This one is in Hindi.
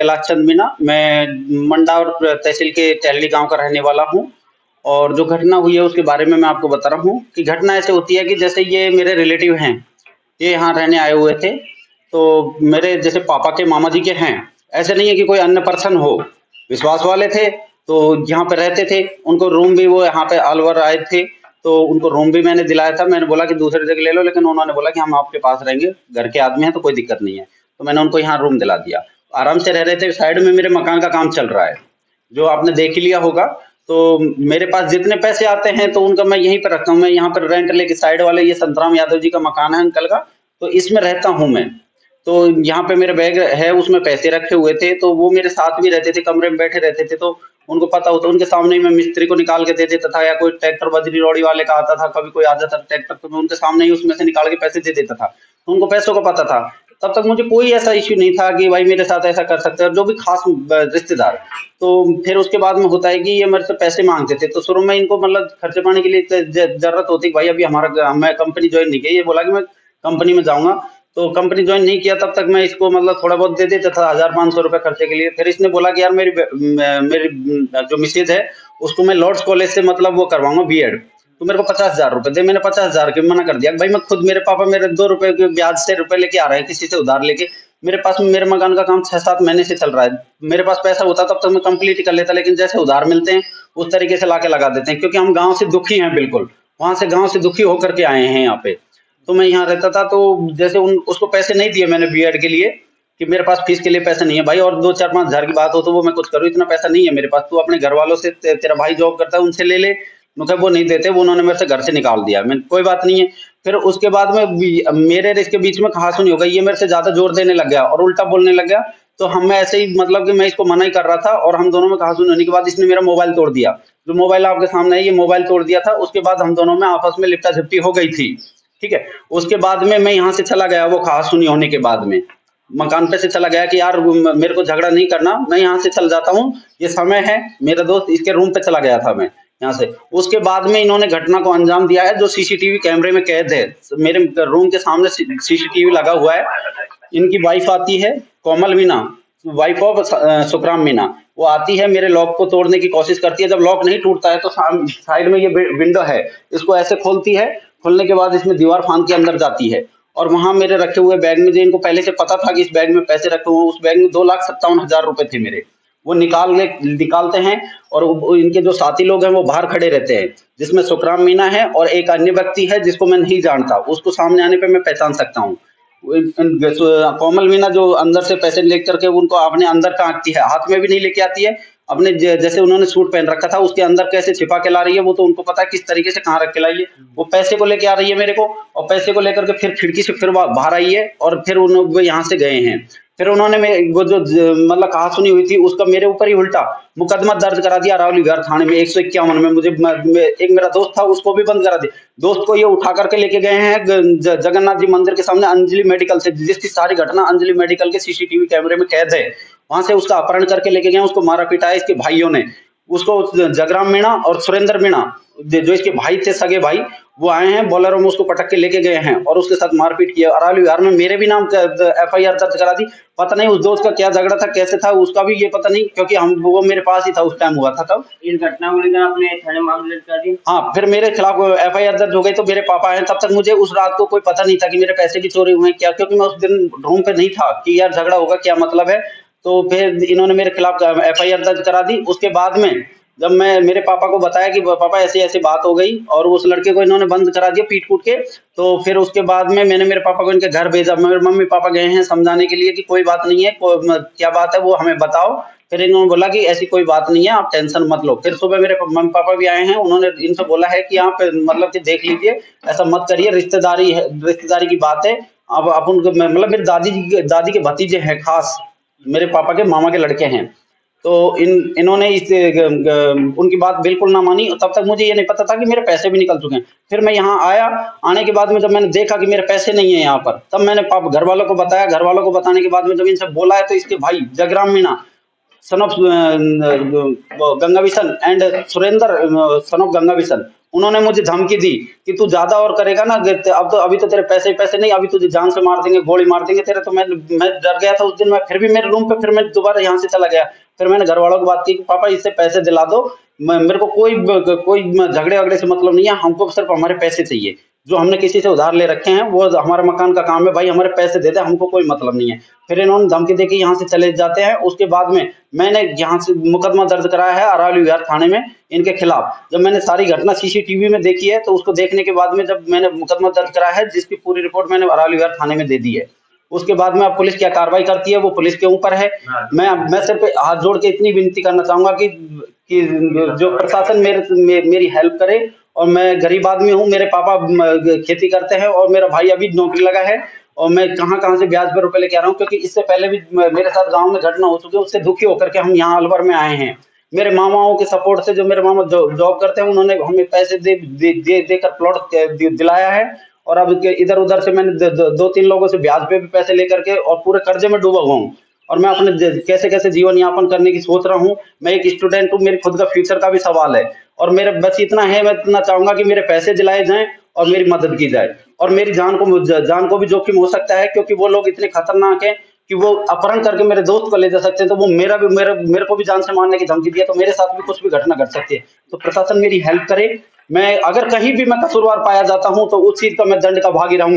कैलाश चंद मीना, मैं मंडावर तहसील के टहली गांव का रहने वाला हूँ। और जो घटना हुई है उसके बारे में मैं आपको बता रहा हूँ कि घटना ऐसे होती है कि जैसे ये मेरे रिलेटिव हैं, ये यहाँ रहने आए हुए थे। तो मेरे जैसे पापा के मामा जी के हैं, ऐसे नहीं है कि कोई अन्य पर्सन हो, विश्वास वाले थे। तो यहाँ पे रहते थे, उनको रूम भी वो यहाँ पे अलवर आए थे, तो उनको रूम भी मैंने दिलाया था। मैंने बोला कि दूसरी जगह ले लो, लेकिन उन्होंने बोला कि हम आपके पास रहेंगे, घर के आदमी हैं तो कोई दिक्कत नहीं है। तो मैंने उनको यहाँ रूम दिला दिया, आराम से रह रहे थे। साइड में मेरे मकान का काम चल रहा है, जो आपने देख ही लिया होगा। तो मेरे पास जितने पैसे आते हैं तो उनका मैं यहीं पर रखता हूँ। मैं यहाँ पर रेंट लेके साइड वाले, ये संतराम यादव जी का मकान है अंकल का, तो इसमें रहता हूँ मैं। तो यहाँ पे मेरे बैग है, उसमें पैसे रखे हुए थे, तो वो मेरे साथ भी रहते थे, कमरे में बैठे रहते थे। तो उनको पता होता, उनके सामने ही मैं मिस्त्री को निकाल के दे देता था, या कोई ट्रैक्टर बजरी रोड़ी वाले का आता था, कभी कोई आ जाता था ट्रैक्टर, तो मैं उनके सामने ही उसमें से निकाल के पैसे दे देता था। तो उनको पैसों का पता था। तब तक मुझे कोई ऐसा इश्यू नहीं था कि भाई मेरे साथ ऐसा कर सकते हैं, और जो भी खास रिश्तेदार। तो फिर उसके बाद में होता है कि ये मेरे से पैसे मांगते थे। तो शुरू में इनको मतलब खर्चे पानी के लिए जरूरत होती कि भाई अभी मैं कंपनी ज्वाइन नहीं की, ये बोला कि मैं कंपनी में जाऊंगा। तो कंपनी ज्वाइन नहीं किया तब तक मैं इसको मतलब थोड़ा बहुत दे देता था, 1,000-500 रुपए खर्चे के लिए। फिर इसने बोला कि यार मेरी जो मिसेज है, उसको मैं लॉर्ड्स कॉलेज से मतलब वो करवाऊंगा बीएड, तो मेरे को 50,000 रुपए दे। मैंने 50,000 के मना कर दिया भाई, मैं खुद, मेरे पापा मेरे 2 रुपए के ब्याज से रुपए लेके आ रहे हैं किसी से उधार लेके। मेरे पास में मेरे मकान का काम 6-7 महीने से चल रहा है। मेरे पास पैसा होता तब तक मैं कंप्लीट कर लेता, लेकिन जैसे उधार मिलते हैं उस तरीके से लाके लगा देते हैं, क्योंकि हम गांव से दुखी हैं बिल्कुल। वहां से गांव से दुखी होकर के आए हैं यहाँ पे। तो मैं यहाँ रहता था, तो जैसे उसको पैसे नहीं दिए मैंने बीएड के लिए, कि मेरे पास फीस के लिए पैसे नहीं है भाई, और 2-4-5 हजार की बात हो तो वो मैं कुछ करूँ, इतना पैसा नहीं है मेरे पास, तू अपने घर वालों से, तेरा भाई जॉब करता है उनसे ले ले। मतलब वो नहीं देते, वो उन्होंने मेरे से घर से निकाल दिया। मैं कोई बात नहीं है। फिर उसके बाद में मेरे और इसके बीच में कहासुनी हो गई, ये मेरे से ज्यादा जोर देने लग गया और उल्टा बोलने लग गया। तो हम मैं ऐसे ही मतलब कि मैं इसको मना ही कर रहा था, और हम दोनों में कहासुनी होने के बाद इसने मेरा मोबाइल तोड़ दिया। जो मोबाइल आपके सामने है, ये मोबाइल तोड़ दिया था। उसके बाद हम दोनों में आपस में लिपटा झपटी हो गई थी। ठीक है। उसके बाद में मैं यहाँ से चला गया, वो कहासुनी होने के बाद में मकान पे से चला गया कि यार मेरे को झगड़ा नहीं करना, मैं यहाँ से चल जाता हूँ, ये समय है। मेरा दोस्त इसके रूम पे चला गया था मैं यहाँ से। उसके बाद में इन्होंने घटना को अंजाम दिया है, जो सीसीटीवी कैमरे में कैद है। मेरे रूम के सामने सीसीटीवी लगा हुआ है। इनकी वाइफ आती है, कोमल मीना, वाइफ ऑफ सुखराम मीना। वो आती है, मेरे लॉक को तोड़ने की कोशिश करती है। जब लॉक नहीं टूटता है तो साइड में ये विंडो है, इसको ऐसे खोलती है। खोलने के बाद इसमें दीवार फांद के अंदर जाती है, और वहां मेरे रखे हुए बैग में, जो इनको पहले से पता था कि इस बैग में पैसे रखे हुए हैं, उस बैग में 2,57,000 रुपए थे मेरे। वो निकालते हैं। और इनके जो साथी लोग हैं वो बाहर खड़े रहते हैं, जिसमें सुखराम मीना है और एक अन्य व्यक्ति है जिसको मैं नहीं जानता, उसको सामने आने पे मैं पहचान सकता हूँ। कोमल मीना जो अंदर से पैसे लेकर के उनको अपने अंदर का आती है, हाथ में भी नहीं लेके आती है। अपने जैसे उन्होंने सूट पहन रखा था उसके अंदर कैसे छिपा के ला रही है, वो तो उनको पता है किस तरीके से कहाँ रख के लाई है। वो पैसे को लेके आ रही है मेरे को, और पैसे को लेकर के फिर खिड़की से फिर बाहर आई है, और फिर वो यहाँ से गए हैं। फिर उन्होंने वो जो मतलब कहासुनी हुई थी उसका मेरे ऊपर ही उल्टा मुकदमा दर्ज करा दिया रावली विहार थाने में 151 में। मुझे एक मेरा दोस्त था, उसको भी बंद करा दिया। दोस्त को ये उठा करके लेके गए हैं जगन्नाथ जी मंदिर के सामने अंजलि मेडिकल से, जिसकी सारी घटना अंजलि मेडिकल के सीसीटीवी कैमरे में कैद है। वहां से उसका अपहरण करके लेके गए, उसको मारा पीटा है इसके भाइयों ने। उसको जगराम मीणा और सुरेंद्र मीणा, जो इसके भाई थे, सगे भाई, वो आए हैं बोलेरो में, उसको पटक के लेके गए हैं और उसके साथ मारपीट किया। अरावली विहार में मेरे भी नाम एफआईआर दर्ज करा दी। पता नहीं उस दोस्त का क्या झगड़ा था, कैसे था, उसका भी ये पता नहीं, क्योंकि वो मेरे पास ही था उस टाइम, हुआ था तब। इस घटना को लेकर आपने थाने मामले दर्ज कर दिया? हाँ, फिर मेरे खिलाफ एफआईआर दर्ज हो गई। तो मेरे पापा आए, तब तक मुझे उस रात को कोई पता नहीं था कि मेरे पैसे भी चोरी हुए क्या, क्योंकि मैं उस दिन रूम पे नहीं था कि यार झगड़ा होगा क्या मतलब है। तो फिर इन्होंने मेरे खिलाफ एफआईआर दर्ज करा दी। उसके बाद में जब मैं मेरे पापा को बताया कि पापा ऐसी ऐसी बात हो गई, और उस लड़के को इन्होंने बंद करा दिया पीट कूट के, तो फिर उसके बाद में मैंने मेरे पापा को इनके घर भेजा। मेरे मम्मी पापा गए हैं समझाने के लिए कि कोई बात नहीं है, क्या बात है वो हमें बताओ। फिर इन्होंने बोला कि ऐसी कोई बात नहीं है, आप टेंशन मत लो। फिर सुबह मेरे मम्मी पापा भी आए हैं, उन्होंने इनसे बोला है कि आप मतलब कि देख लीजिए, ऐसा मत करिए, रिश्तेदारी है, रिश्तेदारी की बात है। अब अपन मतलब मेरी दादी के भतीजे हैं, खास मेरे पापा के मामा के लड़के हैं। तो इन्होंने उनकी बात बिल्कुल ना मानी। तब तक मुझे ये नहीं पता था कि मेरे पैसे भी निकल चुके हैं। फिर मैं यहाँ आया, आने के बाद में जब मैंने देखा कि मेरे पैसे नहीं है यहाँ पर, तब मैंने घर वालों को बताया। घर वालों को बताने के बाद में जब इनसे बोला है, तो इसके भाई Jagram Meena son of Gangavishan and Surendra son of Gangavishan, उन्होंने मुझे धमकी दी कि तू ज्यादा और करेगा ना, अब तो अभी तो तेरे पैसे पैसे नहीं, अभी तुझे जान से मार देंगे, गोली मार देंगे तेरे। तो मैं डर गया था उस दिन। मैं फिर भी मेरे रूम पे फिर मैं दोबारा यहाँ से चला गया। फिर मैंने घर वालों को बात की कि पापा इससे पैसे दिला दो, मेरे को कोई झगड़े वगड़े से मतलब नहीं है, हमको सिर्फ हमारे पैसे चाहिए, जो हमने किसी से उधार ले रखे हैं वो हमारे मकान का काम है भाई, हमारे पैसे दे दे, हमको कोई मतलब नहीं है। फिर इन्होंने धमकी देके यहाँ से चले जाते हैं। उसके बाद में मैंने यहाँ से मुकदमा दर्ज कराया है अरावली विहार थाने में इनके खिलाफ। जब मैंने सारी घटना सीसीटीवी में देखी है, तो उसको देखने के बाद में जब मैंने मुकदमा दर्ज कराया है, जिसकी पूरी रिपोर्ट मैंने अरावली विहार थाने में दे दी है। उसके बाद में अब पुलिस क्या कार्रवाई करती है वो पुलिस के ऊपर है। मैं सिर्फ हाथ जोड़ के इतनी विनती करना चाहूंगा कि जो प्रशासन मेरी हेल्प करे। और मैं गरीब आदमी हूँ, मेरे पापा खेती करते हैं और मेरा भाई अभी नौकरी लगा है, और मैं कहाँ से ब्याज पर रुपए लेके आ रहा हूँ, क्योंकि इससे पहले भी मेरे साथ गांव में घटना हो चुकी है। उससे दुखी होकर के हम यहाँ अलवर में आए हैं। मेरे मामाओं के सपोर्ट से, जो मेरे मामा जॉब करते हैं, उन्होंने हमें पैसे देकर प्लॉट दिलाया है। और अब इधर उधर से मैंने दो तीन लोगों से ब्याज पे भी पैसे लेकर के और पूरे कर्जे में डूबा हुआ हूँ। और मैं अपने कैसे कैसे जीवन यापन करने की सोच रहा हूँ। मैं एक स्टूडेंट हूँ, मेरे खुद का फ्यूचर का भी सवाल है। और मेरे बस इतना है, मैं इतना चाहूंगा कि मेरे पैसे दिलाए जाएं और मेरी मदद की जाए। और मेरी जान को भी जोखिम हो सकता है, क्योंकि वो लोग इतने खतरनाक हैं कि वो अपहरण करके मेरे दोस्त को ले जा सकते हैं। तो वो मेरे को भी जान से मारने की धमकी दिया, तो मेरे साथ भी कुछ भी घटना घट सकती है। तो प्रशासन मेरी हेल्प करे। मैं अगर कहीं भी मैं कसूरवार पाया जाता हूँ तो उस चीज का मैं दंड का भागी रहूंगा।